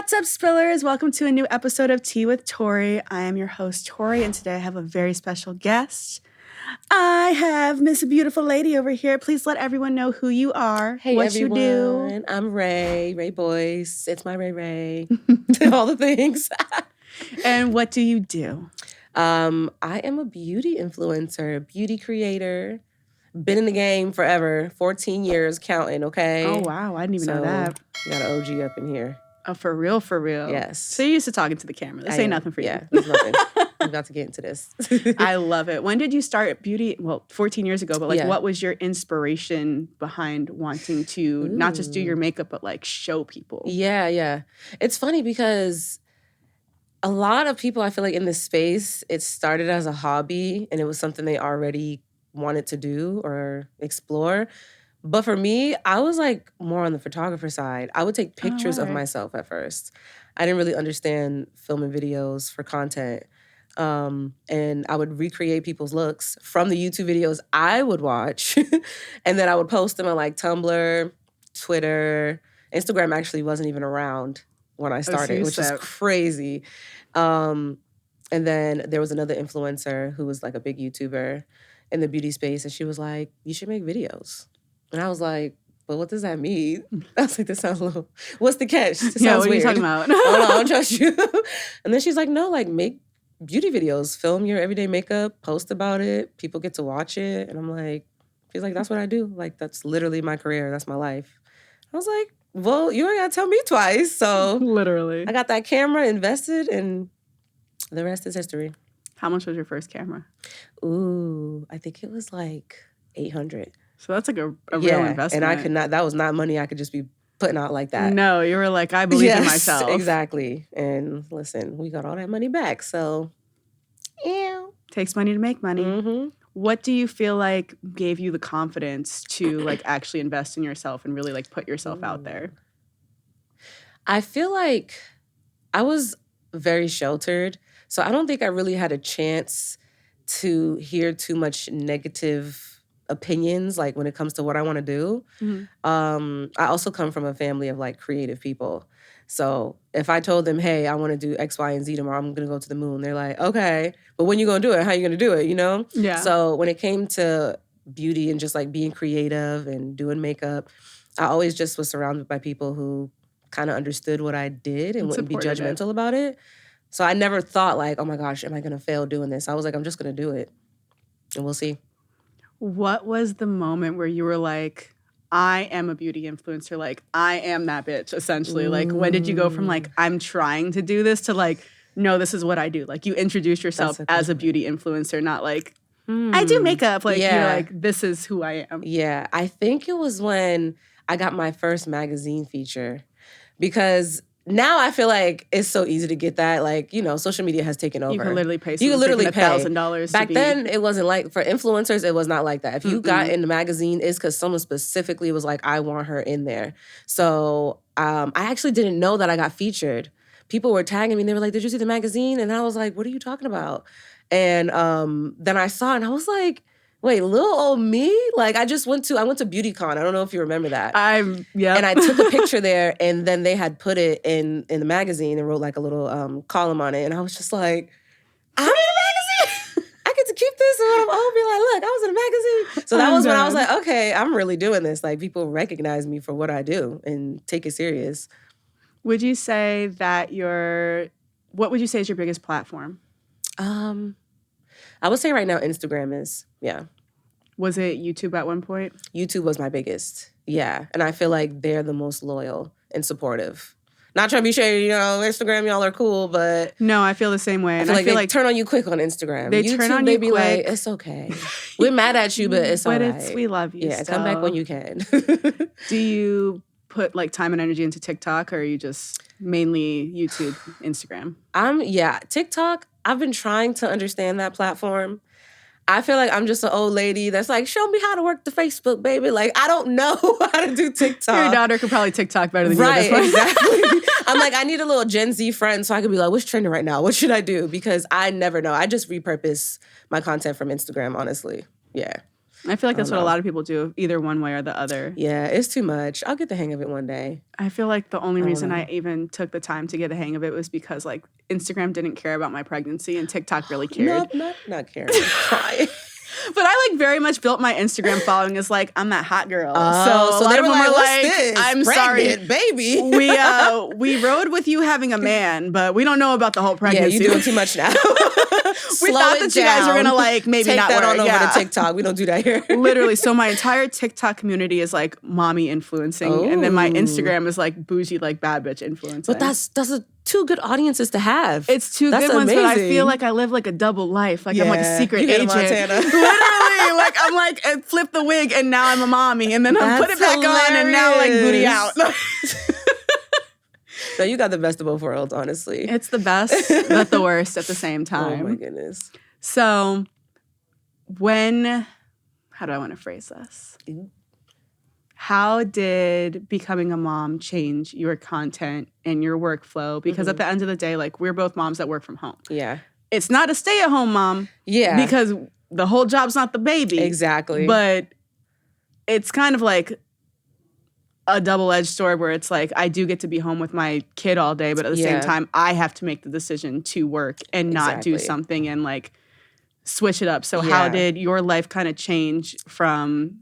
What's up, Spillers? Welcome to a new episode of Tea with Tori. I am your host, Tori, and today I have a very special guest. I have Miss Beautiful Lady over here. Please let everyone know who you are, Hey, what everyone. you do. I'm Raye Boyce. It's my Raye. All the things. And what do you do? I am a beauty influencer, beauty creator. Been in the game forever, 14 years counting, okay? Oh, wow. I didn't even know that. We got an OG up in here. Oh, for real, for real? Yes. So you're used to talking to the camera. This ain't nothing for you. Yeah, it's nothing. I'm about to get into this. I love it. When did you start beauty? Well, 14 years ago, but what was your inspiration behind wanting to not just do your makeup, but like show people? Yeah. It's funny because a lot of people, I feel like in this space, it started as a hobby and it was something they already wanted to do or explore. But for me, I was like more on the photographer side. I would take pictures of myself at first. I didn't really understand filming videos for content. And I would recreate people's looks from the YouTube videos I would watch. And then I would post them on like Tumblr, Twitter. Instagram actually wasn't even around when I started, which is crazy. And then there was another influencer who was like a big YouTuber in the beauty space. And she was like, you should make videos. And I was like, well, what does that mean? I was like, this sounds a little, what's the catch? This sounds what weird. are you talking about? I don't trust you. And then she's like, no, like make beauty videos, film your everyday makeup, post about it. People get to watch it. And I'm like, she's like, that's what I do. Like, that's literally my career. That's my life. I was like, well, you ain't got to tell me twice. So literally. I got that camera invested and the rest is history. How much was your first camera? Ooh, I think it was like $800. So that's like a real investment. And I could not, that was not money I could just be putting out like that. No, you were like, I believe in myself. Exactly. And listen, we got all that money back. So, yeah. Takes money to make money. Mm-hmm. What do you feel like gave you the confidence to like actually invest in yourself and really like put yourself out there? I feel like I was very sheltered. So I don't think I really had a chance to hear too much negative opinions, like when it comes to what I want to do. Mm-hmm. I also come from a family of like creative people. So if I told them, hey, I want to do X, Y, and Z tomorrow, I'm going to go to the moon. They're like, okay, but when you going to do it? How you going to do it? You know? Yeah. So when it came to beauty and just like being creative and doing makeup, I always just was surrounded by people who kind of understood what I did and wouldn't be judgmental about it. So I never thought like, oh my gosh, am I going to fail doing this? I was like, I'm just going to do it and we'll see. What was the moment where you were like, I am a beauty influencer, like, I am that bitch, essentially? Like, when did you go from, like, I'm trying to do this to, like, no, this is what I do? Like, you introduced yourself as a beauty influencer, not like, I do makeup. Like, you're like, this is who I am. Yeah, I think it was when I got my first magazine feature because now I feel like it's so easy to get that. Like, you know, social media has taken over. You can literally pay $1,000. Back then, it wasn't like, for influencers, it was not like that. If you got in the magazine, it's because someone specifically was like, I want her in there. So I actually didn't know that I got featured. People were tagging me and they were like, did you see the magazine? And I was like, what are you talking about? And then I saw it and I was like, wait, little old me? Like I went to BeautyCon. I don't know if you remember that. Yeah. And I took a picture there and then they had put it in the magazine and wrote like a little column on it. And I was just like, I'm in a magazine. I get to keep this and I'll be like, look, I was in a magazine. So that was when I was like, okay, I'm really doing this. Like people recognize me for what I do and take it serious. Would you say that what would you say is your biggest platform? I would say right now Instagram is, yeah. Was it YouTube at one point? YouTube was my biggest, yeah. And I feel like they're the most loyal and supportive. Not trying to be shady, you know, Instagram, y'all are cool, but... No, I feel the same way. And I feel like they turn on you quick on Instagram. They YouTube, turn on you be quick. Like, it's okay. We're mad at you, but it's all right. We love you Yeah, still. come back when you can. Do you put like time and energy into TikTok or are you just mainly YouTube, Instagram? TikTok, I've been trying to understand that platform. I feel like I'm just an old lady that's like, show me how to work the Facebook, baby. Like, I don't know how to do TikTok. Your daughter could probably TikTok better than you. Right, exactly. I'm like, I need a little Gen Z friend so I could be like, what's trending right now? What should I do? Because I never know. I just repurpose my content from Instagram, honestly. Yeah. I feel like I that's don't what a know. lot of people do, either one way or the other. Yeah, it's too much. I'll get the hang of it one day. I feel like the only reason know. I even took the time to get the hang of it was because like Instagram didn't care about my pregnancy and TikTok really cared. No, not caring. Crying. But I like very much built my Instagram following as like I'm that hot girl. Oh, so a lot they of were them like, were "What's like, this? I'm Pregnant, sorry, baby." we rode with you having a man, but we don't know about the whole Yeah, pregnancy. you're doing too much now. We thought that you guys were gonna like maybe take not that work. on over Yeah. to TikTok. We don't do that here. Literally, so my entire TikTok community is like mommy influencing, and then my Oh. Instagram is like bougie, like bad bitch influencing. But that's two good audiences to have. It's two That's good ones, but I amazing. feel like I live like a double life. Like I'm like a Yeah, secret you agent. Hannah Montana. Literally, like I'm like I flip the wig and now I'm a mommy, and then I put it That's back on and now like booty out. No, you got the best of both worlds, honestly. It's the best, but the worst at the same Oh time. my goodness. So how do I want to phrase this? How did becoming a mom change your content and your workflow? Because at the end of the day, like we're both moms that work from home. Yeah. It's not a stay-at-home mom. Yeah. Because the whole job's not the baby. Exactly. But it's kind of like a double-edged sword where it's like I do get to be home with my kid all day, but at the same time, I have to make the decision to work and not do something and like switch it up. So how did your life kind of change from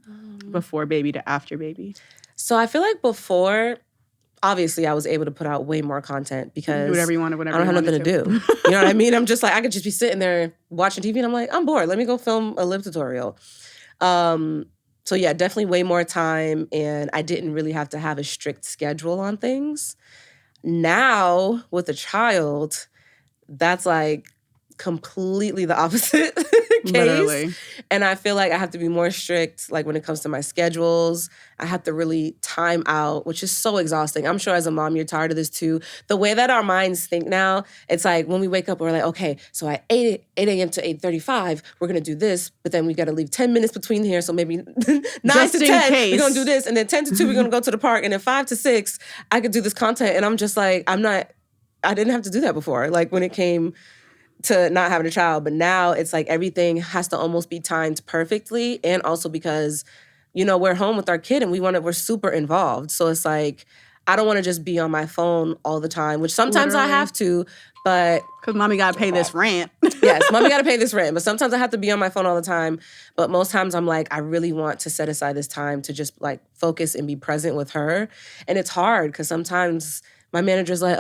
before baby to after baby? So I feel like before, obviously, I was able to put out way more content because Do whatever you wanted, whenever I don't you have nothing wanted to do. You know what I mean? I'm just like, I could just be sitting there watching TV and I'm like, I'm bored. Let me go film a lip tutorial. So yeah, definitely way more time, and I didn't really have to have a strict schedule on things. Now, with a child, that's like completely the opposite case. Literally. And I feel like I have to be more strict, like when it comes to my schedules. I have to really time out, which is so exhausting. I'm sure as a mom, you're tired of this too. The way that our minds think now, it's like when we wake up, we're like, okay, so at 8 a.m. to 8:35, we're going to do this, but then we got to leave 10 minutes between here. So maybe 9 Just to in 10, case. we're going to do this. And then 10 to 2, we're going to go to the park. And then 5 to 6, I could do this content. And I'm just like, I didn't have to do that before. Like when it came to not having a child, but now it's like everything has to almost be timed perfectly. And also because, we're home with our kid and we're super involved. So it's like, I don't want to just be on my phone all the time, which sometimes I have to, but... Because mommy got to pay this rent. Yes, mommy got to pay this rent, but sometimes I have to be on my phone all the time. But most times I'm like, I really want to set aside this time to just like focus and be present with her. And it's hard because sometimes my manager's like,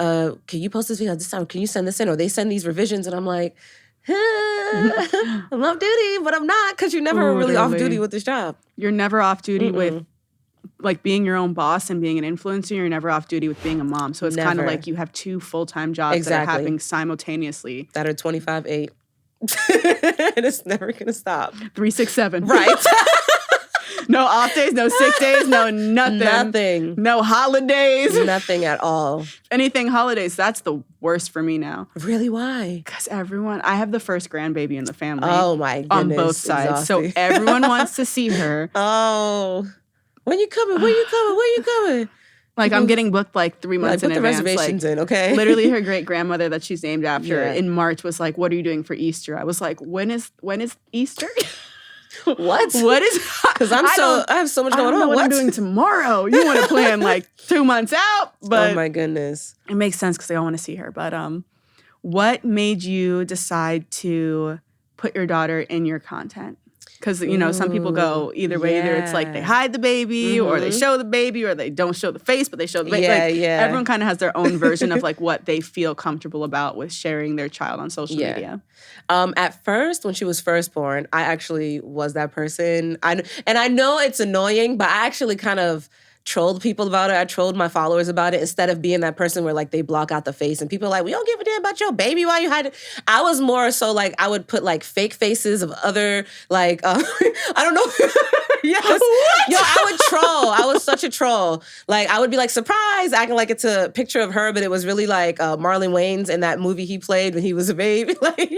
can you post this video this time? Can you send this in? Or they send these revisions and I'm like, I'm off duty, but I'm not because you're never really off duty with this job. You're never off duty with like being your own boss and being an influencer. You're never off duty with being a mom. So it's kind of like you have two full-time jobs that are happening simultaneously. That are 25/8. And it's never going to stop. 367. Right. No off days, no sick days, no nothing. Nothing. No holidays. Nothing at all. Anything holidays, that's the worst for me now. Really? Why? Because I have the first grandbaby in the family. Oh my goodness. On both sides. Exhausting. So everyone wants to see her. Oh. When you coming? When you coming? When you coming? Like I'm getting booked like 3 months in advance. Put the reservations in, okay? Literally her great grandmother that she's named after in March was like, "What are you doing for Easter?" I was like, "When is Easter?" What? What is? Because I have so much going on. I don't know what I'm doing tomorrow. You want to plan like 2 months out, but oh my goodness, it makes sense because I want to see her. But what made you decide to put your daughter in your content? Because, some people go either way. Either it's like they hide the baby or they show the baby or they don't show the face, but they show the baby. Everyone kind of has their own version of like what they feel comfortable about with sharing their child on social media. At first, when she was first born, I actually was that person. I know it's annoying, but I actually kind of trolled people about it. I trolled my followers about it instead of being that person where like they block out the face and people are like, we don't give a damn about your baby. Why you hide it? I was more so like I would put like fake faces of other like I don't know. Yes. What? Yo, I would troll. I was such a troll. Like I would be like surprise, acting like it's a picture of her, but it was really like Marlon Wayans in that movie he played when he was a baby. Like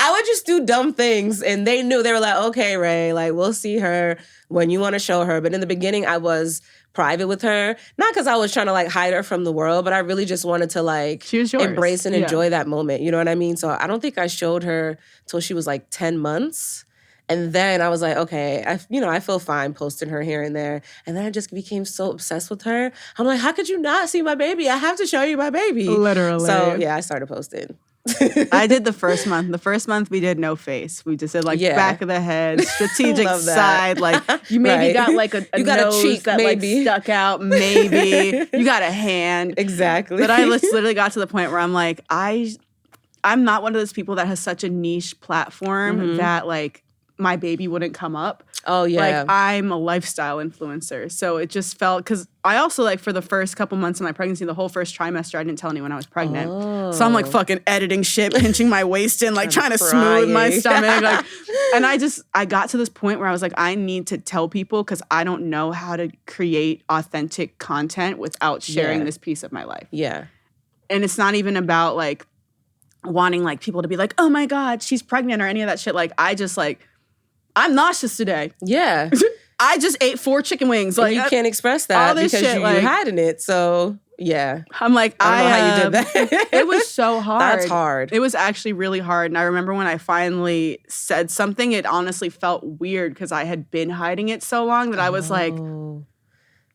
I would just do dumb things, and they knew. They were like, okay, Raye, like we'll see her when you want to show her. But in the beginning, I was private with her, not because I was trying to like hide her from the world, but I really just wanted to like embrace and enjoy that moment. You know what I mean? So I don't think I showed her till she was like 10 months. And then I was like, okay, I feel fine posting her here and there. And then I just became so obsessed with her. I'm like, how could you not see my baby? I have to show you my baby. Literally. So yeah, I started posting. I did the first month. The first month we did no face. We just did like back of the head, strategic side. Like you maybe got like a you got nose a cheek that maybe. like stuck out. Maybe you got a hand. Exactly. But I literally got to the point where I'm like, I'm not one of those people that has such a niche platform that like my baby wouldn't come up. Oh, yeah. Like, I'm a lifestyle influencer. So it just felt, because I also, like, for the first couple months of my pregnancy, the whole first trimester, I didn't tell anyone I was pregnant. Oh. So I'm, like, fucking editing shit, pinching my waist in, like, trying to smooth my stomach. Like, and I got to this point where I was like, I need to tell people because I don't know how to create authentic content without sharing this piece of my life. Yeah. And it's not even about, like, wanting, like, people to be like, oh, my God, she's pregnant or any of that shit. Like, I just, like, I'm nauseous today. Yeah. I just ate 4 chicken wings. Like, you can't express that because shit, you're hiding it. So, yeah. I'm like, I don't know how you did that. It was so hard. That's hard. It was actually really hard. And I remember when I finally said something, it honestly felt weird because I had been hiding it so long that I was like,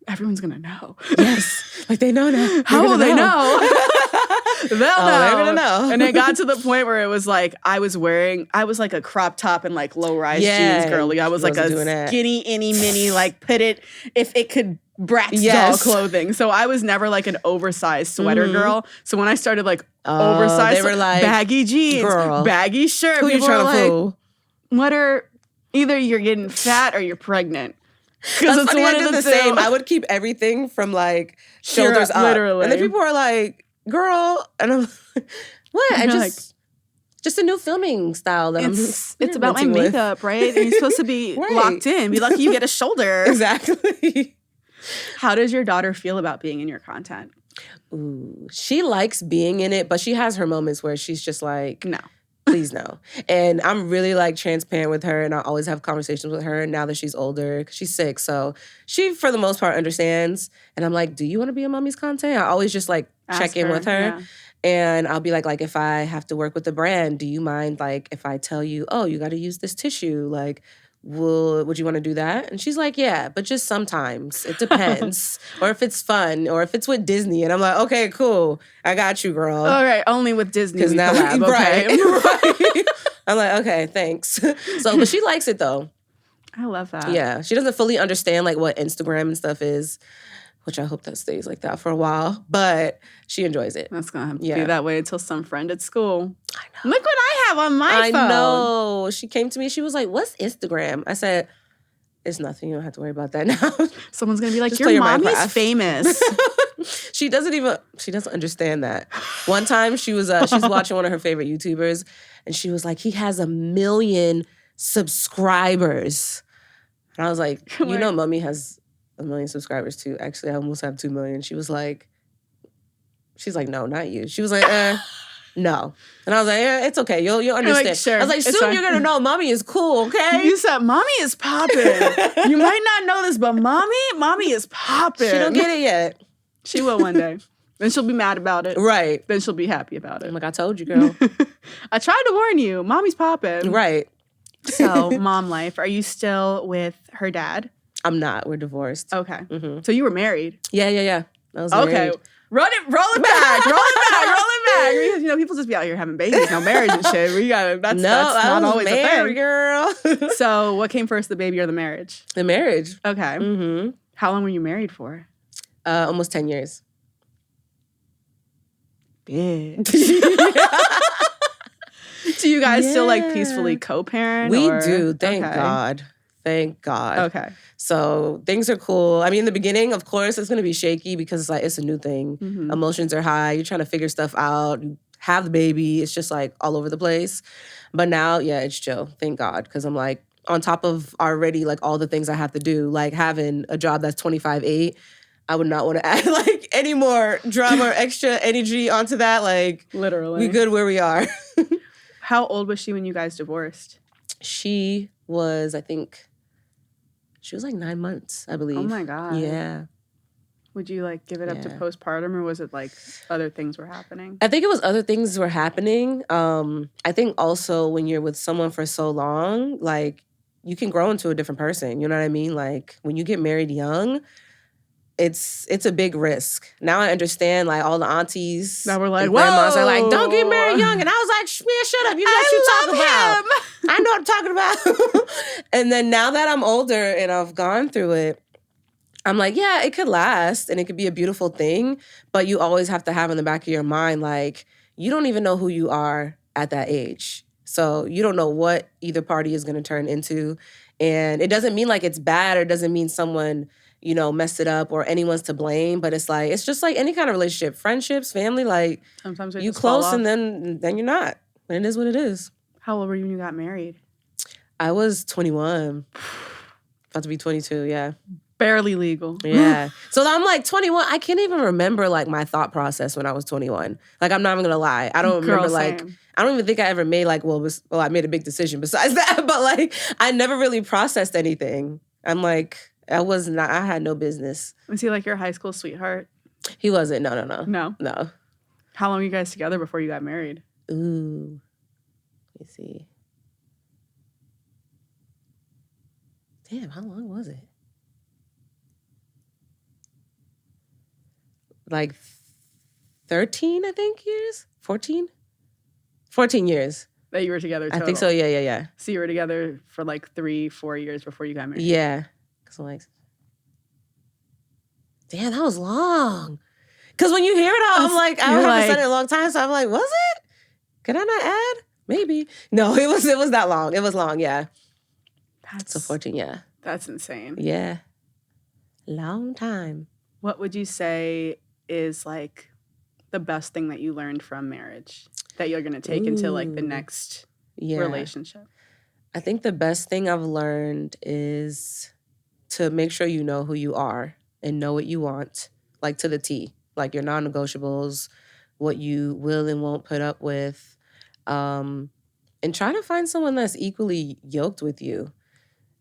everyone's going to know. Yes. Like, they know now. How will they know? They'll know. They're gonna know. And it got to the point where it was like I was like a crop top and like low rise jeans girly. I was like a skinny, inny, mini, like put it if it could Bratz doll clothing. So I was never like an oversized sweater girl. So when I started like oversized, they were like, baggy jeans, girl, baggy shirt, who you trying to fool? What are either you're getting fat or you're pregnant. Because it's one of the same. I would keep everything from like shoulders up, literally, and then people are like, girl, and I'm like, what? I just a new filming style that it's about my makeup, right? And you're supposed to be locked in. Be lucky you get a shoulder. Exactly. How does your daughter feel about being in your content? Ooh, she likes being in it, but she has her moments where she's just like, no. Please no. And I'm really like transparent with her, and I always have conversations with her now that she's older because she's 6. So she, for the most part, understands. And I'm like, do you want to be in mommy's content? I always just like check in with her. Yeah. And I'll be like, if I have to work with the brand, do you mind like if I tell you, oh, you got to use this tissue? Like, would you want to do that? And she's like, yeah, but just sometimes. It depends. Or if it's fun, or if it's with Disney. And I'm like, okay, cool. I got you, girl. All right, only with Disney. Because now, collab, okay. right. I'm like, okay, thanks. So, but she likes it though. I love that. Yeah, she doesn't fully understand like what Instagram and stuff is, which I hope that stays like that for a while. But she enjoys it. That's gonna have to be that way until some friend at school. I know. Look what I have on my phone. I know. She came to me. She was like, "What's Instagram?" I said, "It's nothing. You don't have to worry about that now." Someone's gonna be like, "Your mommy's famous." She doesn't understand that. One time she was she's watching one of her favorite YouTubers, and she was like, "He has 1 million subscribers," and I was like, "You know, mommy has 1 million subscribers too. Actually, I almost have 2 million." She's like, "No, not you." She was like, no. And I was like, yeah, it's okay. You'll understand. Like, sure, I was like, soon you're gonna know mommy is cool, okay? You said mommy is popping. You might not know this, but mommy is popping. She don't get it yet. She will one day. Then she'll be mad about it. Right. Then she'll be happy about it. I'm like, I told you, girl. I tried to warn you. Mommy's popping. Right. So, mom life. Are you still with her dad? I'm not. We're divorced. Okay. Mm-hmm. So you were married? Yeah. I was married. Roll it back. Because, people just be out here having babies, no marriage and shit. That's not always a thing. Girl. So what came first, the baby or the marriage? The marriage. Okay. Mm-hmm. How long were you married for? Almost 10 years. Bitch. Do you guys still like peacefully co-parent? We do. Thank God. Thank God. Okay. So things are cool. I mean, in the beginning, of course, it's going to be shaky because it's a new thing. Mm-hmm. Emotions are high. You're trying to figure stuff out. You have the baby. It's just like all over the place. But now, yeah, it's chill. Thank God. Because I'm like on top of already like all the things I have to do, like having a job that's 25/8. I would not want to add like any more drama or extra energy onto that. Like literally. We good where we are. How old was she when you guys divorced? She was, I think, she was like 9 months, I believe. Oh my God. Yeah. Would you like give it up to postpartum, or was it like other things were happening? I think it was other things were happening. I think also when you're with someone for so long, like you can grow into a different person. You know what I mean? Like when you get married young, it's a big risk. Now I understand like all the aunties Now we're like, and grandmas are like, don't get whoa. married young. And I was like, man, shut up. You know what you talking about. I know what I'm talking about. And then now that I'm older and I've gone through it, I'm like, yeah, it could last and it could be a beautiful thing. But you always have to have in the back of your mind, like, you don't even know who you are at that age. So you don't know what either party is going to turn into. And it doesn't mean like it's bad or it doesn't mean someone, you know, messed it up or anyone's to blame. But it's like, it's just like any kind of relationship, friendships, family, like Sometimes we you just fall close and off. then you're not. And it is what it is. How old were you when you got married? I was 21, about to be 22, yeah. Barely legal. Yeah. So I'm like 21. I can't even remember like my thought process when I was 21. Like I'm not even gonna lie. I don't remember like same. I don't even think I ever made like I made a big decision besides that, but like I never really processed anything. I'm like I had no business. Was he like your high school sweetheart? He wasn't. No. No. How long were you guys together before you got married? Ooh. Let me see. Damn, how long was it? Like 13, I think, years? 14? 14 years. That you were together total? I think so, yeah. So you were together for like 3-4 years before you got married? Yeah. Because I'm like, damn, that was long. Because when you hear it all, I'm like, I haven't said it in a long time, so I'm like, was it? Could I not add? Maybe. No, it was that long. It was long, yeah. So 14, yeah. That's insane. Yeah. Long time. What would you say is like the best thing that you learned from marriage that you're going to take into like the next relationship? I think the best thing I've learned is to make sure you know who you are and know what you want, like to the T, like your non-negotiables, what you will and won't put up with, and try to find someone that's equally yoked with you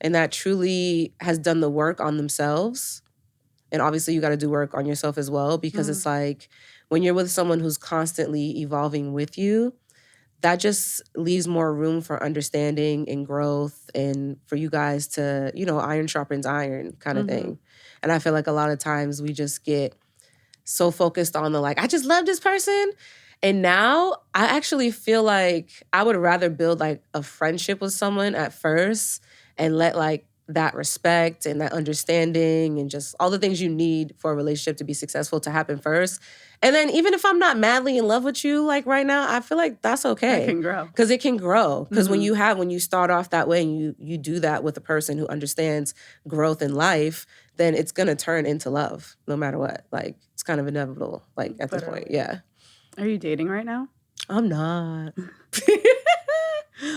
and that truly has done the work on themselves. And obviously you got to do work on yourself as well because it's like when you're with someone who's constantly evolving with you, that just leaves more room for understanding and growth and for you guys to, you know, iron sharpens iron kind of thing. And I feel like a lot of times we just get so focused on the like, I just love this person. And now I actually feel like I would rather build like a friendship with someone at first and let like that respect and that understanding and just all the things you need for a relationship to be successful to happen first. And then even if I'm not madly in love with you like right now, I feel like that's okay. It can grow. Because it can grow. Because when you start off that way and you do that with a person who understands growth in life, then it's going to turn into love no matter what. Like it's kind of inevitable like at this point. Yeah. Are you dating right now? I'm not.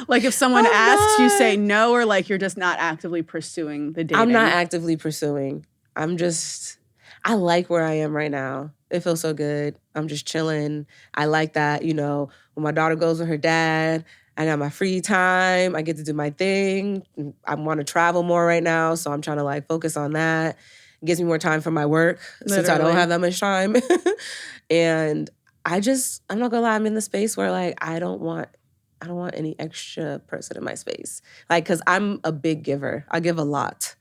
Like if someone asks, you say no, or like you're just not actively pursuing the dating? I'm not actively pursuing. I like where I am right now. It feels so good. I'm just chilling. I like that, you know, when my daughter goes with her dad, I got my free time. I get to do my thing. I want to travel more right now, so I'm trying to like focus on that. It gives me more time for my work since I don't have that much time. And I'm not gonna lie, I'm in the space where like I don't want any extra person in my space. Like, cause I'm a big giver. I give a lot.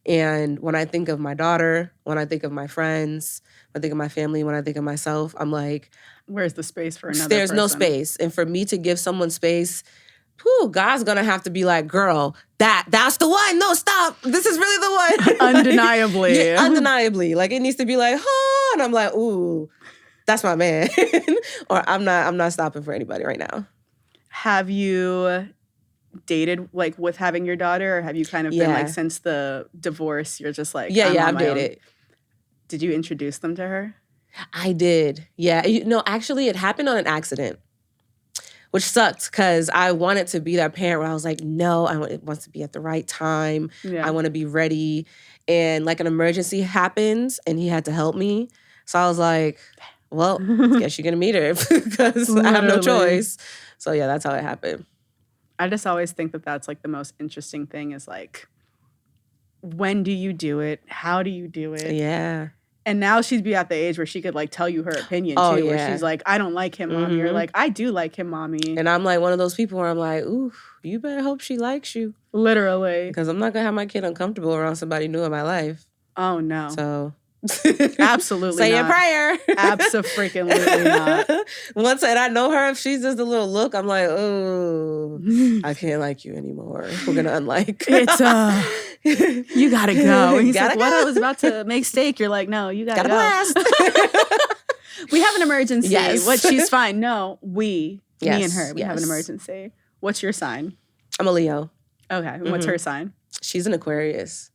And when I think of my daughter, when I think of my friends, when I think of my family, when I think of myself, I'm like, where's the space for another There's person? no space. And for me to give someone space, God's gonna have to be like, girl, that's the one. No, stop. This is really the one. Undeniably. Yeah, undeniably. Like it needs to be like, oh, and I'm like, ooh, that's my man. Or I'm not stopping for anybody right now. Have you dated like with having your daughter, or have you kind of been like since the divorce, you're just like, I've dated. Did you introduce them to her? I did. Yeah. You know, actually it happened on an accident, which sucked because I wanted to be that parent where I was like, no, it wants to be at the right time. Yeah. I want to be ready. And like an emergency happened and he had to help me. So I was like, well, guess you're going to meet her because I have no choice. So yeah, that's how it happened. I just always think that that's like the most interesting thing is like, when do you do it? How do you do it? Yeah. And now she'd be at the age where she could like tell you her opinion Oh, too, where yeah. she's like, I don't like him, mommy, or like, I do like him, mommy. And I'm like one of those people where I'm like, ooh, you better hope she likes you. Literally. Because I'm not going to have my kid uncomfortable around somebody new in my life. Oh, no. So. Absolutely Say not. a prayer. Abso-freaking-lutely not. Once and I know her, if she's just a little look, I'm like, oh, I can't like you anymore. We're going to unlike. It's, you got to go. And he's Gotta like, what? go. I was about to make steak. You're like, no, you got to go. Blast. We have an emergency. Yes. What? She's fine. No, me and Yes, her, we have an emergency. What's your sign? I'm a Leo. Okay. And what's her sign? She's an Aquarius.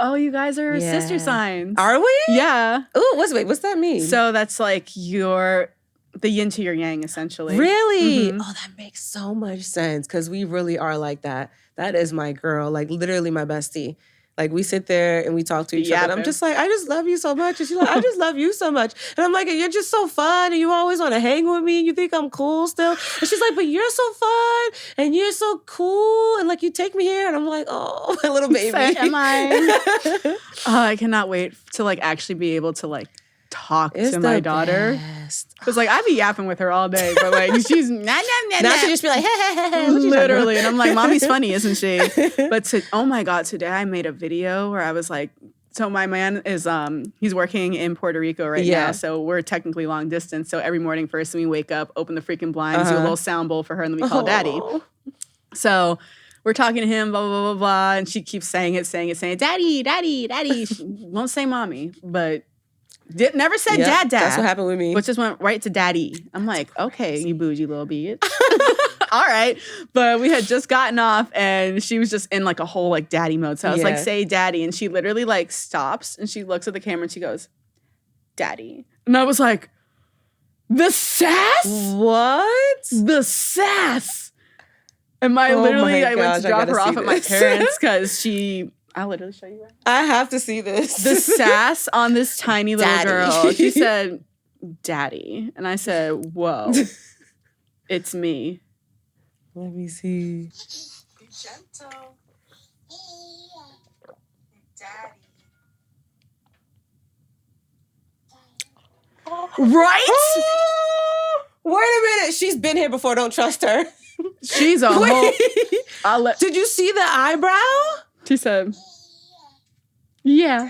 Oh, you guys are sister signs. Are we? Yeah. Ooh, what's that mean? So that's like the yin to your yang, essentially. Really? Oh, that makes so much sense because we really are like that. That is my girl, like literally my bestie. Like we sit there and we talk to each other. And I'm just like, I just love you so much. And she's like, I just love you so much. And I'm like, you're just so fun. And you always want to hang with me. And you think I'm cool still. And she's like, but you're so fun. And you're so cool. And like, you take me here. And I'm like, oh, my little baby. So am I. I cannot wait to like actually be able to like talk to my daughter. Because like I be yapping with her all day, but like she's now she just be like, hey, literally, and I'm like, mommy's funny, isn't she? But oh my god, today I made a video where I was like, so my man is he's working in Puerto Rico right now, so we're technically long distance. So every morning first when we wake up, open the freaking blinds, do a little sound bowl for her, and then we call daddy. So we're talking to him, blah, blah, blah, blah, blah, and she keeps saying daddy, daddy, daddy. She won't say mommy, but never said dad. That's what happened with me. But just went right to daddy. I'm like, okay, you bougie little bitch. All right. But we had just gotten off and she was just in like a whole like daddy mode. So I was like, say daddy. And she literally like stops and she looks at the camera and she goes, daddy. And I was like, the sass? What? The sass. And I went to drop her off at my parents because I'll literally show you. I have to see this. The sass on this tiny little girl. She said, daddy. And I said, whoa, it's me. Let me see. Be gentle. Daddy. Right? Wait a minute. She's been here before. Don't trust her. She's a whole... Did you see the eyebrow? She said, yeah.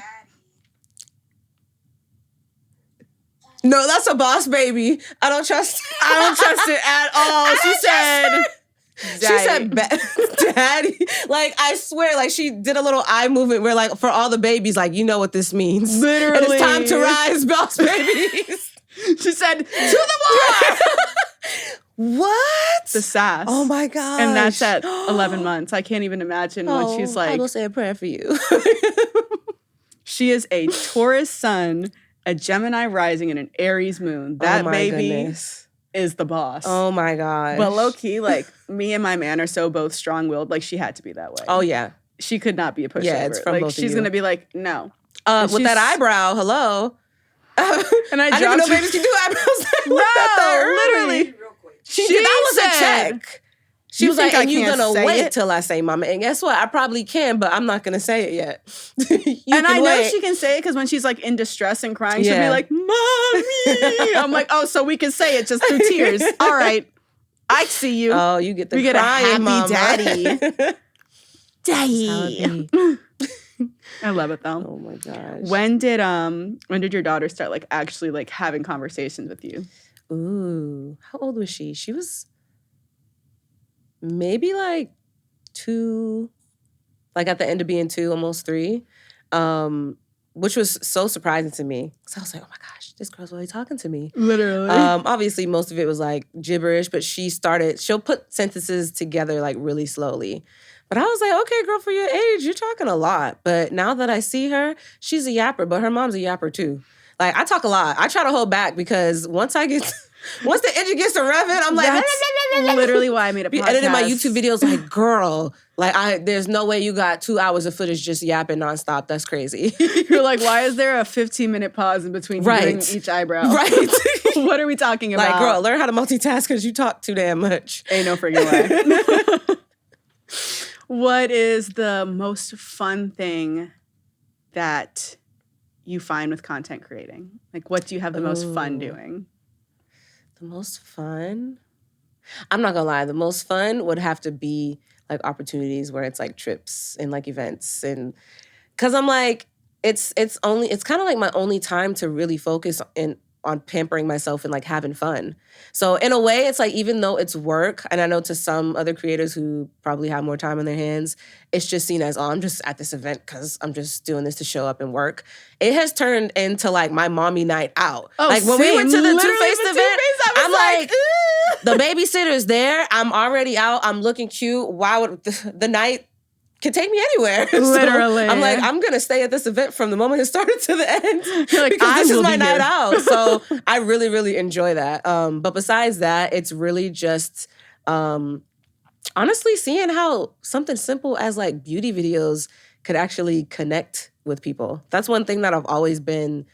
No, that's a boss baby. I don't trust it at all. She said, daddy. Like, I swear, like, she did a little eye movement where, like, for all the babies, like, you know what this means. Literally. And it's time to rise, boss babies. She said, to the war. What? The sass. Oh, my God. And that's at 11 months. I can't even imagine what she's like. I will say a prayer for you. She is a Taurus sun, a Gemini rising, and an Aries moon. That baby is the boss. Oh my gosh. But low key, like me and my man are so both strong willed. Like she had to be that way. Oh yeah. She could not be a pushover. Yeah, it's from like both of she's you. gonna be like, no. With that eyebrow, hello. And I didn't know babies can do eyebrows. Literally. She did, that was a check. She was like, and you're going to wait till I say mama. And guess what? I probably can, but I'm not going to say it yet. And I know she can say it because when she's like in distress and crying, she'll be like, mommy. I'm like, oh, so we can say it just through tears. All right. I see you. Oh, you get the we get a happy mama. daddy. Daddy. I love it though. Oh my gosh. When did your daughter start like actually like having conversations with you? Ooh. How old was she? She was maybe like 2, like at the end of being 2, almost 3, which was so surprising to me. Because I was like, oh my gosh, this girl's really talking to me. Literally. Obviously, most of it was like gibberish, but she'll put sentences together like really slowly. But I was like, okay, girl, for your age, you're talking a lot. But now that I see her, she's a yapper, but her mom's a yapper too. Like, I talk a lot. I try to hold back because once the engine gets to revving, I'm like, that's literally why I made a podcast. Editing my YouTube videos like, girl, like there's no way you got 2 hours of footage just yapping nonstop. That's crazy. You're like, why is there a 15-minute pause in between doing each eyebrow? Right. What are we talking about? Like, girl, learn how to multitask because you talk too damn much. Ain't no friggin' way. What is the most fun thing that you find with content creating? Like, what do you have the most fun Ooh. doing? The most fun? I'm not gonna lie. The most fun would have to be like opportunities where it's like trips and like events, and because I'm like, it's kind of like my only time to really focus on pampering myself and like having fun. So in a way, it's like even though it's work, and I know to some other creators who probably have more time on their hands, it's just seen as, oh, I'm just at this event because I'm just doing this to show up and work. It has turned into like my mommy night out. Oh, like when we went to the Literally, Two-Faced the event, Two-Faced, I'm like, "Ugh." the babysitter's there. I'm already out. I'm looking cute. Why would the night can take me anywhere? So Literally. I'm like, I'm gonna stay at this event from the moment it started to the end. You're like, because I this is will my be night here. out. So I really, really enjoy that. But besides that, it's really just honestly seeing how something simple as like beauty videos could actually connect with people. That's one thing that I've always been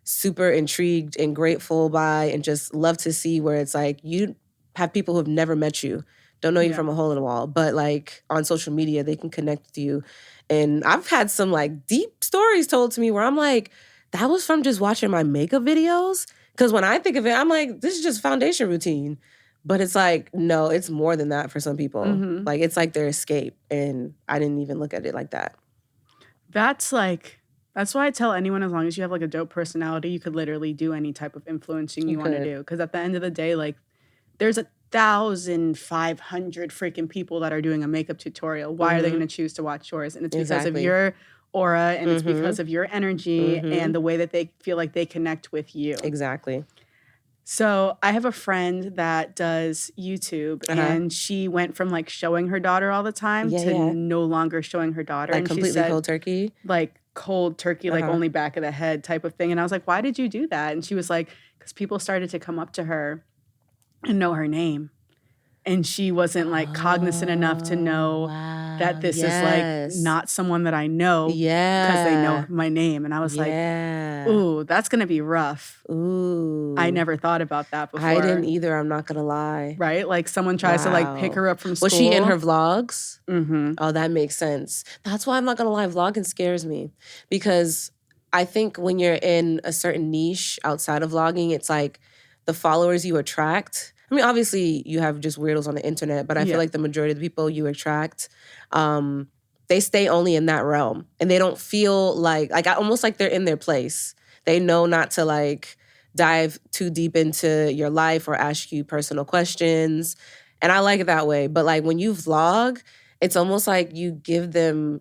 super intrigued and grateful by, and just love to see, where it's like you have people who have never met you, don't know you Yeah. from a hole in the wall, but like on social media, they can connect with you. And I've had some like deep stories told to me where I'm like, that was from just watching my makeup videos. Because when I think of it, I'm like, this is just foundation routine. But it's like, no, it's more than that for some people. Mhm. Like, it's like their escape. And I didn't even look at it like that. That's why I tell anyone, as long as you have like a dope personality, you could literally do any type of influencing you want to could. do. Because at the end of the day, like, there's 1,500 freaking people that are doing a makeup tutorial. Why are they going to choose to watch yours? And it's because of Exactly. your aura, and it's because of your energy and the way that they feel like they connect with you. Exactly. So I have a friend that does YouTube, and she went from like showing her daughter all the time to no longer showing her daughter. Like and completely she said, cold turkey? like cold turkey, like only back of the head type of thing. And I was like, why did you do that? And she was like, because people started to come up to her and know her name. And she wasn't like cognizant enough to know that this is like not someone that I know because they know my name. And I was like, ooh, that's going to be rough. Ooh. I never thought about that before. I didn't either, I'm not gonna lie. Right? Like someone tries to like pick her up from school. Was she in her vlogs? Mm-hmm. Oh, that makes sense. That's why I'm not gonna lie, vlogging scares me. Because I think when you're in a certain niche outside of vlogging, it's like the followers you attract. I mean, obviously you have just weirdos on the internet, but I feel like the majority of the people you attract, they stay only in that realm. And they don't feel like almost like they're in their place. They know not to like dive too deep into your life or ask you personal questions. And I like it that way. But like when you vlog, it's almost like you give them,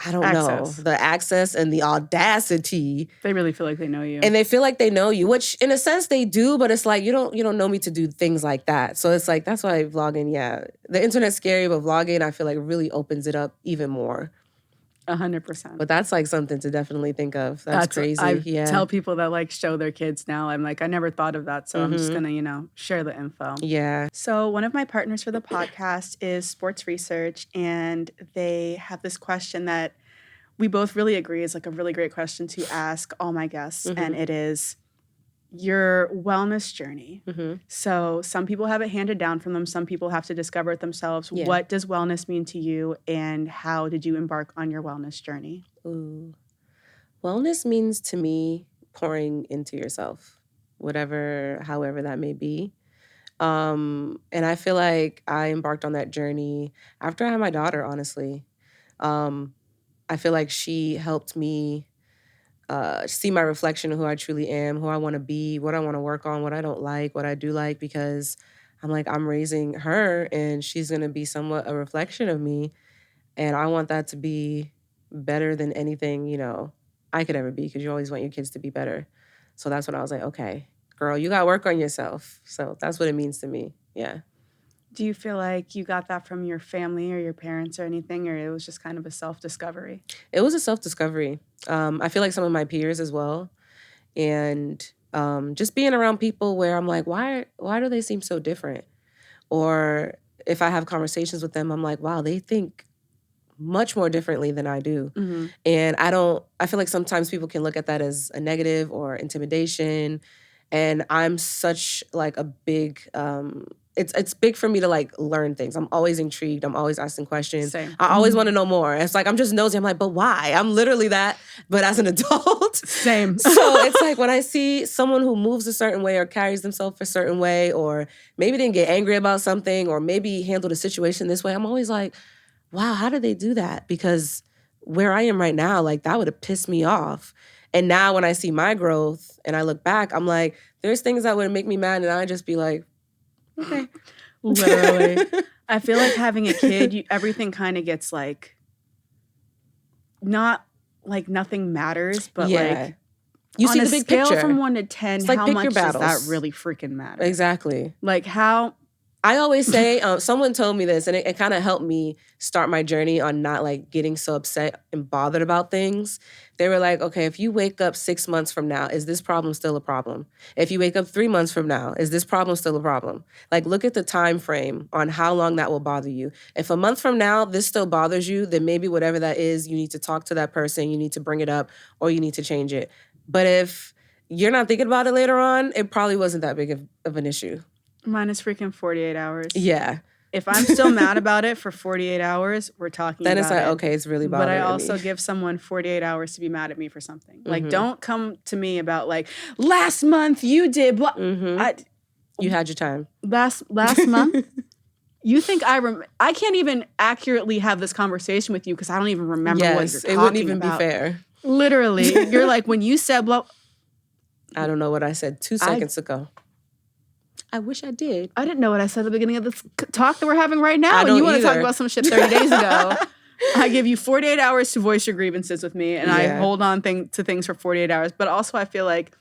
I don't know, the access and the audacity. They really feel like they know you. And they feel like they know you, which in a sense they do, but it's like you don't know me to do things like that. So it's like, that's why vlogging, the internet's scary, but vlogging I feel like really opens it up even more. 100%. But that's like something to definitely think of. That's crazy. I tell people that like show their kids now, I'm like, I never thought of that. So I'm just going to, share the info. Yeah. So one of my partners for the podcast is Sports Research, and they have this question that we both really agree is like a really great question to ask all my guests. And it is your wellness journey. So some people have it handed down from them. Some people have to discover it themselves. Yeah. What does wellness mean to you, and how did you embark on your wellness journey? Ooh. Wellness means to me pouring into yourself, however that may be. And I feel like I embarked on that journey after I had my daughter, honestly. I feel like she helped me see my reflection of who I truly am, who I want to be, what I want to work on, what I don't like, what I do like, because I'm like, I'm raising her and she's going to be somewhat a reflection of me. And I want that to be better than anything, I could ever be, because you always want your kids to be better. So that's when I was like, okay, girl, you got to work on yourself. So that's what it means to me. Yeah. Do you feel like you got that from your family or your parents or anything, or it was just kind of a self-discovery? It was a self-discovery. I feel like some of my peers as well. And just being around people where I'm like, why do they seem so different? Or if I have conversations with them, I'm like, wow, they think much more differently than I do. And I feel like sometimes people can look at that as a negative or intimidation. And I'm such like a big it's big for me to like learn things. I'm always intrigued. I'm always asking questions. Same. I always want to know more. It's like I'm just nosy. I'm like, but why? I'm literally that, but as an adult. Same. So it's like when I see someone who moves a certain way or carries themselves a certain way, or maybe didn't get angry about something, or maybe handled a situation this way, I'm always like, wow, how did they do that? Because where I am right now, like that would have pissed me off. And now when I see my growth and I look back, I'm like, there's things that would make me mad, and I'd just be like, okay. Literally. I feel like having a kid, everything kind of gets like, not like nothing matters, but like you on see a the big scale picture. from 1 to 10, like how pick much your does battles. that really freaking matter? Exactly. Like how... I always say, someone told me this, and it kind of helped me start my journey on not like getting so upset and bothered about things. They were like, okay, if you wake up 6 months from now, is this problem still a problem? If you wake up 3 months from now, is this problem still a problem? Like, look at the time frame on how long that will bother you. If a month from now this still bothers you, then maybe whatever that is, you need to talk to that person, you need to bring it up, or you need to change it. But if you're not thinking about it later on, it probably wasn't that big of an issue. Mine is freaking 48 hours. Yeah. If I'm still mad about it for 48 hours, we're talking Then about it's like, it. okay, it's really bothering me. me. But I also give someone 48 hours to be mad at me for something. Like, don't come to me about like, last month you did blah. You had your time. Last month? You think I can't even accurately have this conversation with you because I don't even remember what you're talking about. It wouldn't even be fair. Literally. You're like, when you said blah. I don't know what I said 2 seconds ago. I wish I did. I didn't know what I said at the beginning of this talk that we're having right now. And you want to talk about some shit 30 days ago. I give you 48 hours to voice your grievances with me, and I hold on to things for 48 hours. But also I feel like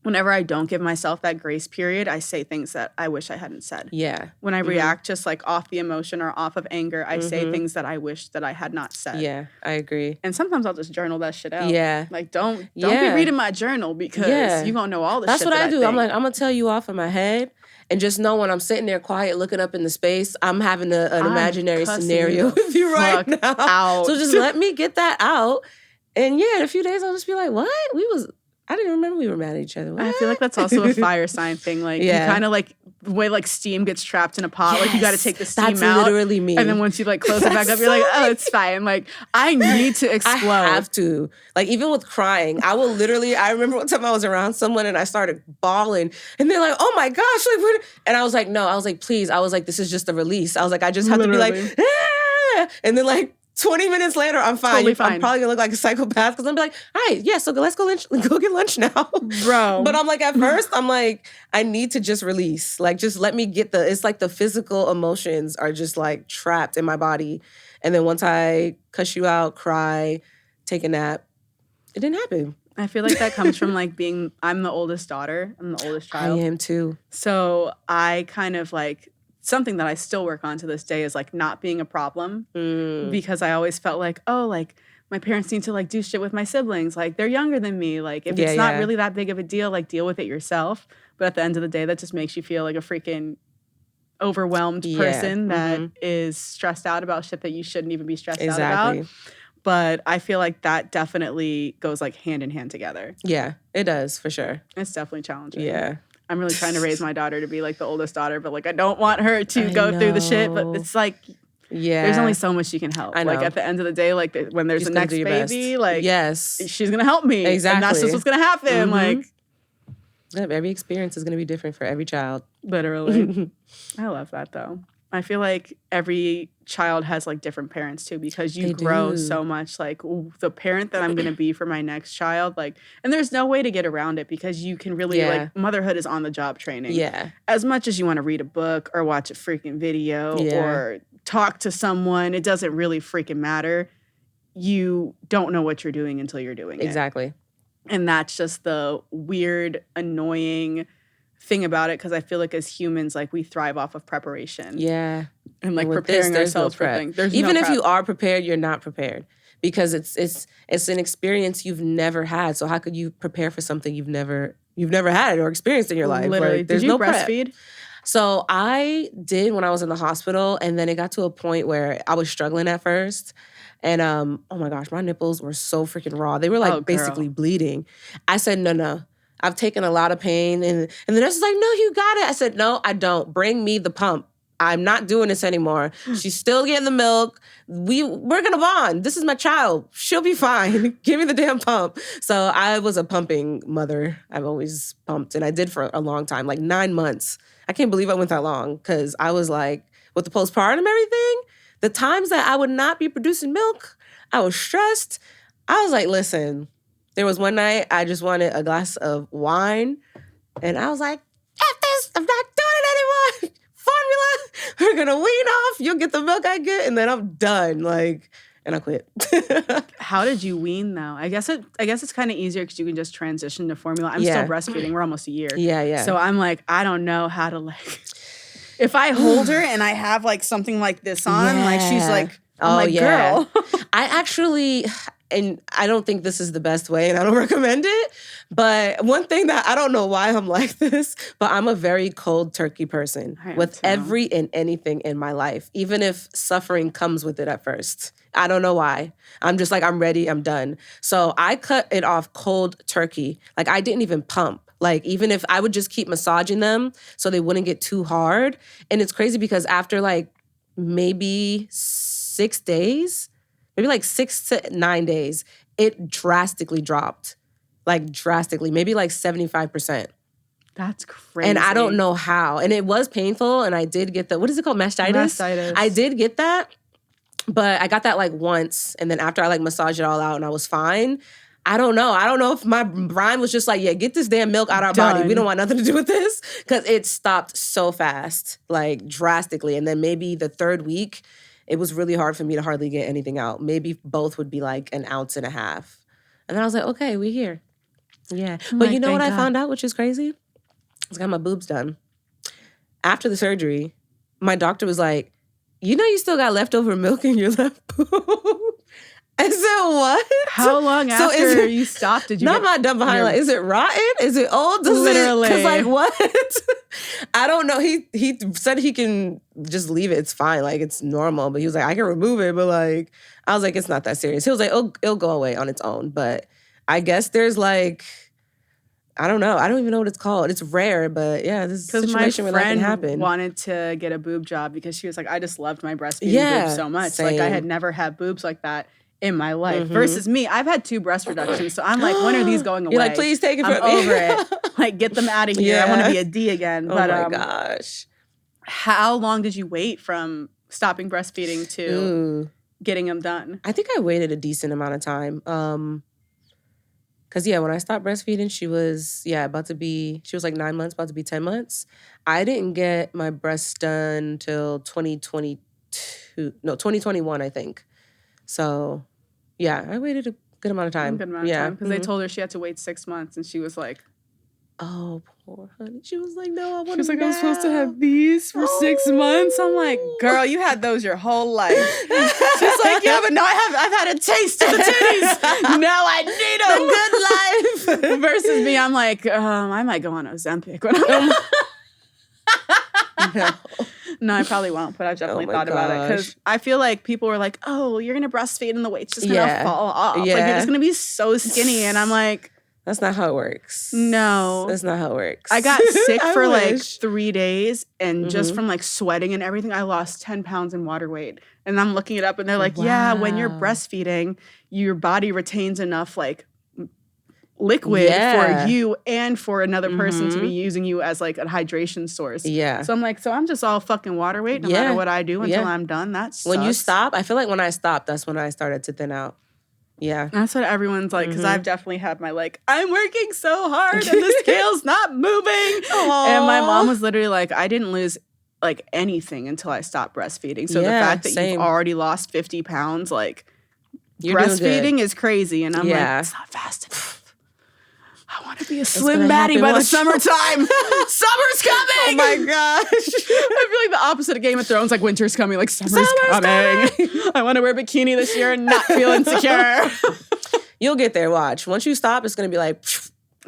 whenever I don't give myself that grace period, I say things that I wish I hadn't said. Yeah. When I react just like off the emotion or off of anger, I say things that I wish that I had not said. Yeah, I agree. And sometimes I'll just journal that shit out. Yeah. Like, don't be reading my journal because you're going to know all the That's shit what I do. think. I'm like, I'm going to tell you off in my head. And just know when I'm sitting there quiet, looking up in the space, I'm having an imaginary scenario with you right now. Out. So just let me get that out. And yeah, in a few days, I'll just be like, what? I didn't remember we were mad at each other. What? I feel like that's also a fire sign thing. Like, you kind of like, the way like steam gets trapped in a pot, like you got to take the steam out. That's literally me. And then once you like close it back up, you're like, oh, it's fine. Like, I need to explode. I have to. Like, even with crying, I will literally, I remember one time I was around someone and I started bawling and they're like, oh my gosh. Like, what? And I was like, no, I was like, please. I was like, this is just a release. I was like, I just have to be like, ah! And then like, 20 minutes later, I'm fine. Totally fine. I'm probably gonna look like a psychopath because I'm like, all right, yeah, so let's go get lunch now. Bro. But I'm like, at first, I'm like, I need to just release. Like, just let me get it's like the physical emotions are just like trapped in my body. And then once I cuss you out, cry, take a nap, it didn't happen. I feel like that comes from like I'm the oldest daughter. I'm the oldest child. I am too. So I kind of like, something that I still work on to this day is like not being a problem because I always felt like, oh, like my parents need to like do shit with my siblings. Like they're younger than me. Like if it's not really that big of a deal, like deal with it yourself. But at the end of the day, that just makes you feel like a freaking overwhelmed person that is stressed out about shit that you shouldn't even be stressed out about. But I feel like that definitely goes like hand in hand together. Yeah, it does for sure. It's definitely challenging. Yeah. I'm really trying to raise my daughter to be like the oldest daughter, but like I don't want her to go through the shit. But it's like, there's only so much you can help. I know. Like at the end of the day, like when there's the next baby, like she's gonna help me. Exactly. And that's just what's gonna happen. Like every experience is gonna be different for every child. Literally. I love that though. I feel like every child has like different parents too because you grow so much. Like the parent that I'm going to be for my next child, like, and there's no way to get around it because you can really like motherhood is on the job training. Yeah. As much as you want to read a book or watch a freaking video or talk to someone, it doesn't really freaking matter. You don't know what you're doing until you're doing it. Exactly. And that's just the weird, annoying thing about it because I feel like as humans, like we thrive off of preparation. Yeah. And like preparing ourselves for things. Even if you are prepared, you're not prepared because it's an experience you've never had. So how could you prepare for something you've never had or experienced in your life? Literally. Like, did you breastfeed? Prep. So I did when I was in the hospital, and then it got to a point where I was struggling at first. And oh my gosh, my nipples were so freaking raw. They were like basically bleeding. I said, no. I've taken a lot of pain. And the nurse is like, no, you got it. I said, no, I don't. Bring me the pump. I'm not doing this anymore. She's still getting the milk. We're going to bond. This is my child. She'll be fine. Give me the damn pump. So I was a pumping mother. I've always pumped. And I did for a long time, like 9 months. I can't believe I went that long because I was like, with the postpartum and everything, the times that I would not be producing milk, I was stressed. I was like, listen, there was one night I just wanted a glass of wine. And I was like, F this, I'm not doing it anymore. Formula, we're gonna wean off. You'll get the milk I get, and then I'm done. Like, and I quit. How did you wean though? I guess it's kind of easier because you can just transition to formula. I'm still breastfeeding. We're almost a year. Yeah. So I'm like, I don't know how to like. If I hold her and I have like something like this on, like she's like, I'm like, girl. I actually. And I don't think this is the best way, and I don't recommend it. But one thing that I don't know why I'm like this, but I'm a very cold turkey person with every and anything in my life, even if suffering comes with it at first. I don't know why. I'm just like, I'm ready, I'm done. So I cut it off cold turkey. Like I didn't even pump. Like even if I would just keep massaging them so they wouldn't get too hard. And it's crazy because after like maybe 6 days, maybe like 6 to 9 days, it drastically dropped. Like drastically, maybe like 75%. That's crazy. And I don't know how. And it was painful. And I did get what is it called? Mastitis? Mastitis. I did get that. But I got that like once. And then after I like massaged it all out and I was fine, I don't know. I don't know if my brain was just like, yeah, get this damn milk out of our body. We don't want nothing to do with this. Because it stopped so fast, like drastically. And then maybe the 3rd week, it was really hard for me to hardly get anything out. Maybe both would be like 1.5 ounces. And then I was like, okay, we're here. Yeah. But you know what I found out, which is crazy? I got my boobs done. After the surgery, my doctor was like, you know you still got leftover milk in your left boob? I said, what? How long after you stopped did you not my dumb behind, like, is it rotten? Is it old? Literally. Because like, what? I don't know. He said he can just leave it. It's fine. Like, it's normal. But he was like, I can remove it. But like, I was like, it's not that serious. He was like, it'll go away on its own. But I guess there's like, I don't know. I don't even know what it's called. It's rare, but yeah, this is a situation where that can happen. My friend wanted to get a boob job because she was like, I just loved my breastfeeding boobs so much. Same. Like, I had never had boobs like that in my life. Versus me, I've had 2 breast reductions. So I'm like, when are these going away? You're like, please take it from me. I'm over it. Like, get them out of here. Yeah. I want to be a D again. Oh But, my gosh. How long did you wait from stopping breastfeeding to getting them done? I think I waited a decent amount of time. Because, yeah, when I stopped breastfeeding, she was like 9 months, about to be 10 months. I didn't get my breasts done till 2021, I think. So, yeah, I waited a good amount of time. Because they told her she had to wait 6 months, and she was like, oh, poor honey. She was like, no, I want to. She was like, I'm supposed to have these for 6 months. I'm like, girl, you had those your whole life. She's like, yeah, but no, I've had a taste of the titties. Now I need them. The good life. Versus me, I'm like, I might go on Ozempic when I'm No, I probably won't, but I definitely thought about it. Because I feel like people were like, oh, you're going to breastfeed and the weight's just going to fall off. Yeah. Like, you're just going to be so skinny. And I'm like, that's not how it works. No. That's not how it works. I got sick for like 3 days, and just from like sweating and everything, I lost 10 pounds in water weight. And I'm looking it up, and they're like, yeah, when you're breastfeeding, your body retains enough like liquid for you and for another person to be using you as like a hydration source. Yeah. So I'm like, so I'm just all fucking water weight no matter what I do until I'm done. That sucks. When you stop, I feel like when I stopped, that's when I started to thin out. Yeah. That's what everyone's like, because I've definitely had my like, I'm working so hard and the scale's not moving. And my mom was literally like, I didn't lose like anything until I stopped breastfeeding. So the fact that you've already lost 50 pounds, like you're breastfeeding is crazy. And I'm like, it's not fast enough. I want to be a slim baddie by the summertime. Summer's coming. Oh my gosh. I feel like the opposite of Game of Thrones. Like winter's coming. Like summer's coming. I want to wear a bikini this year and not feel insecure. You'll get there. Watch. Once you stop, it's going to be like.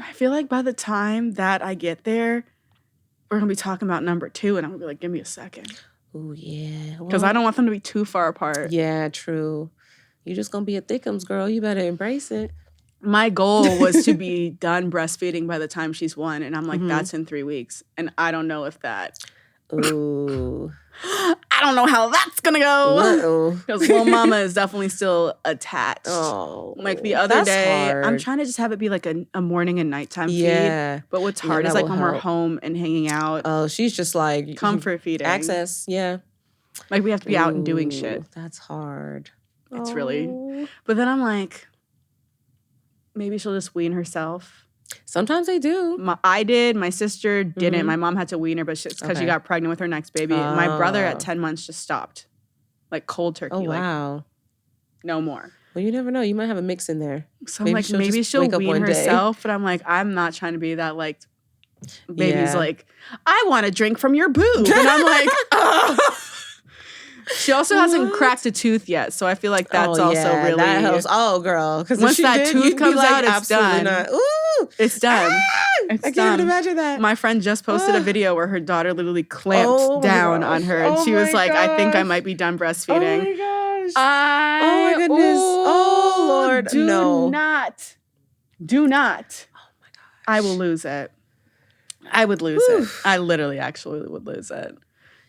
I feel like by the time that I get there, we're going to be talking about number 2. And I'm going to be like, give me a second. Oh, yeah. Because I don't want them to be too far apart. Yeah, true. You're just going to be a thickums, girl. You better embrace it. My goal was to be done breastfeeding by the time she's 1. And I'm like, that's in 3 weeks. And I don't know if that. Ooh. I don't know how that's going to go. Because little mama is definitely still attached. Oh. Like the other day, I'm trying to just have it be like a morning and nighttime feed. But what's hard is like when we're home and hanging out. Oh, she's just like. Comfort feeding. Access, yeah. Like we have to be out and doing shit. That's hard. It's really. But then I'm like, maybe she'll just wean herself. Sometimes they do. I did. My sister didn't. My mom had to wean her, but because she got pregnant with her next baby. My brother at 10 months just stopped. Like cold turkey. Oh, wow. Like, no more. Well, you never know. You might have a mix in there. So I'm like, maybe she'll wean herself. But I'm like, I'm not trying to be that like, baby's like, I want to drink from your boob. And I'm like, oh. She also hasn't cracked a tooth yet, so I feel like that's also really that helps. Oh, girl, because once that tooth comes out, it's done. Ooh, it's done. I can't even imagine that. My friend just posted a video where her daughter literally clamped down on her, and she was like, "I think I might be done breastfeeding." Oh my gosh! Oh my goodness! Oh Lord! Do no! not. Oh my gosh! I will lose it. I would lose it. I literally, actually would lose it.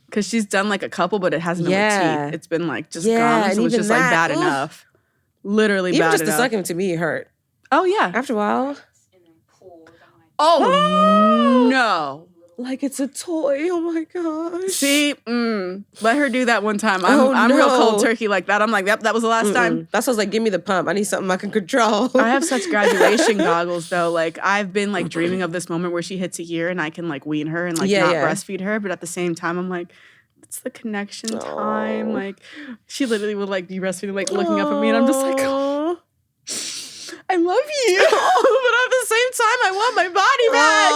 Because she's done like a couple, but it hasn't been with teeth. It's been like just gum. So it's just like bad enough. Literally even bad just enough. the sucking to me hurt. Oh, yeah. After a while. Oh, no. Like it's a toy. Oh my gosh. See, let her do that one time. I'm real cold turkey like that. I'm like, yep, that was the last time. That's why I was like, give me the pump. I need something I can control. I have such graduation goggles though. Like I've been like dreaming of this moment where she hits a year and I can like wean her and like not breastfeed her. But at the same time, I'm like, it's the connection time. Like she literally would like be breastfeeding, like looking up at me and I'm just like, oh, I love you. But at the same time, I want my body back.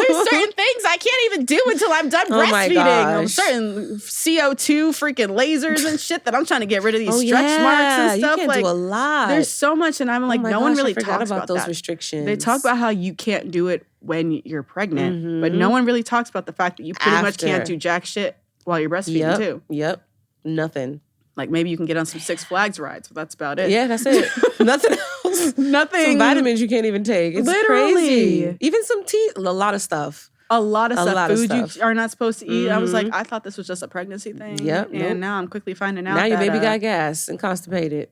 There's certain things I can't even do until I'm done breastfeeding. Certain CO2 freaking lasers and shit that I'm trying to get rid of these stretch marks and stuff. You can't like, do a lot. There's so much, and I'm like, no one really talks about those that. restrictions. They talk about how you can't do it when you're pregnant, but no one really talks about the fact that you pretty much can't do jack shit while you're breastfeeding too. Yep. Nothing. Like maybe you can get on some Six Flags rides, but that's about it. Yeah, that's it. Nothing else. Nothing. Some vitamins you can't even take. It's crazy. Even some tea, a lot of stuff. A lot of stuff. Food you are not supposed to eat. I was like, I thought this was just a pregnancy thing. Yep. And now I'm quickly finding out now your that, baby got gas and constipated.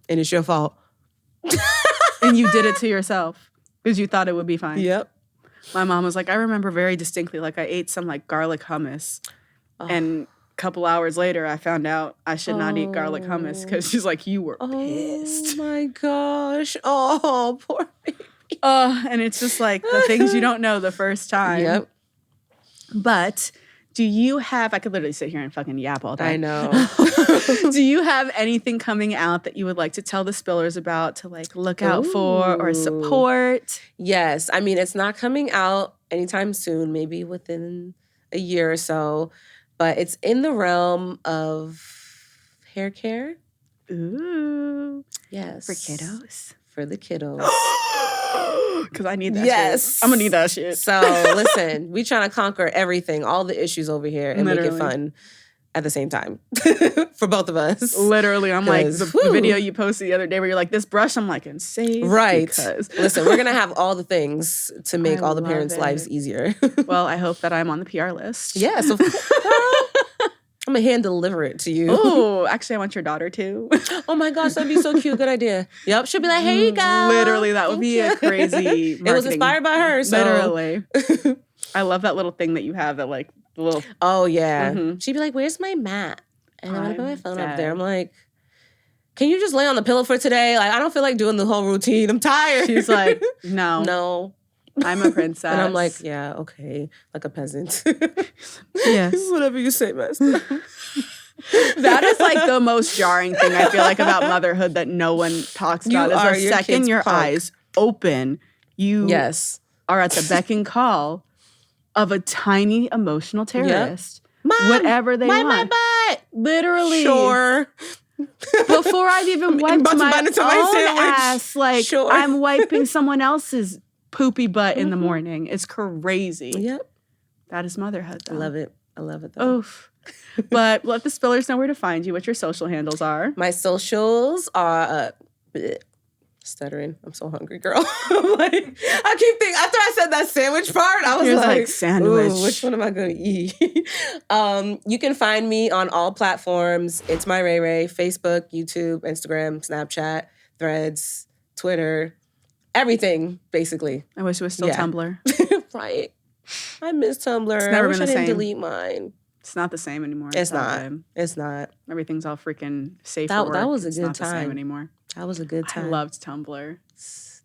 And it's your fault. And you did it to yourself because you thought it would be fine. Yep. My mom was like, I remember very distinctly, like I ate some like garlic hummus and couple hours later, I found out I should not eat garlic hummus because she's like, you were pissed. Oh my gosh. Oh, poor baby. And it's just like the things you don't know the first time. Yep. But do you have, I could literally sit here and fucking yap all day. I know. Do you have anything coming out that you would like to tell the spillers about to like look out for or support? Yes. I mean, it's not coming out anytime soon, maybe within a year or so. But it's in the realm of hair care. Ooh. Yes. For kiddos. For the kiddos. Because I need that shit. I'm going to need that shit. So listen, we trying to conquer everything, all the issues over here and make it fun at the same time for both of us. Literally, I'm like, the video you posted the other day where you're like, this brush, I'm like, insane. Right. Because listen, we're going to have all the things to make all the parents' lives easier. Well, I hope that I'm on the PR list. Yes. I'm going to hand deliver it to you. Oh, actually, I want your daughter too. Oh my gosh, that'd be so cute. Good idea. Yep. She'll be like, here you go. Literally, that would be a crazy marketing. It was inspired by her. So. Literally. I love that little thing that you have that like, the little. Oh, yeah. She'd be like, where's my mat? And I'm going to put my phone up there. I'm like, can you just lay on the pillow for today? Like, I don't feel like doing the whole routine. I'm tired. She's like, no. No. I'm a princess. And I'm like, yeah, okay. Like a peasant. Yes. Whatever you say, master. That is like the most jarring thing I feel like about motherhood that no one talks about. Is the second your eyes open, you are at the beck and call of a tiny emotional terrorist. Yep. Mom, whatever they want. My butt. Literally. Sure. Before I've even wiped my own ass, like I'm wiping someone else's poopy butt in the morning. It's crazy. Yep. That is motherhood, though. I love it. I love it, though. Oof. But let the spillers know where to find you, what your social handles are. My socials are Stuttering. I'm so hungry, girl. I'm like, I keep thinking, after I said that sandwich part, I was You're like, sandwich. ooh, which one am I going to eat? You can find me on all platforms. It's my Raye, Facebook, YouTube, Instagram, Snapchat, Threads, Twitter, everything, basically. I wish it was still Yeah. Tumblr. Right. I miss Tumblr. It's never I wish been I the didn't same. delete mine. It's not the same anymore. It's all not. good. It's not. Everything's all freaking safe That- for work. that was a It's good not the same time. anymore. That was a good time. I loved Tumblr.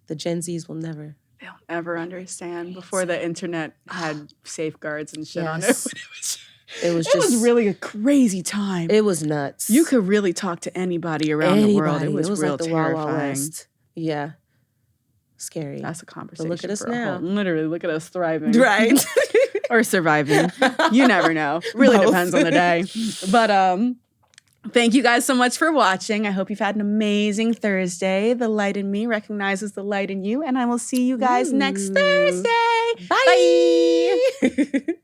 The Gen Zs will never. They'll never understand. Before the internet had safeguards and shit on it. Yes. It was It was just really a crazy time. It was nuts. You could really talk to anybody around the world. It was real like the Wild Wild terrifying. West. Yeah. Scary. That's a conversation. look at us for a now. whole- literally, look at us thriving. right. Or surviving. You never know. Really Both. depends on the day. But thank you guys so much for watching. I hope you've had an amazing Thursday. The light in me recognizes the light in you, and I will see you guys next Ooh. Thursday. Bye. Bye.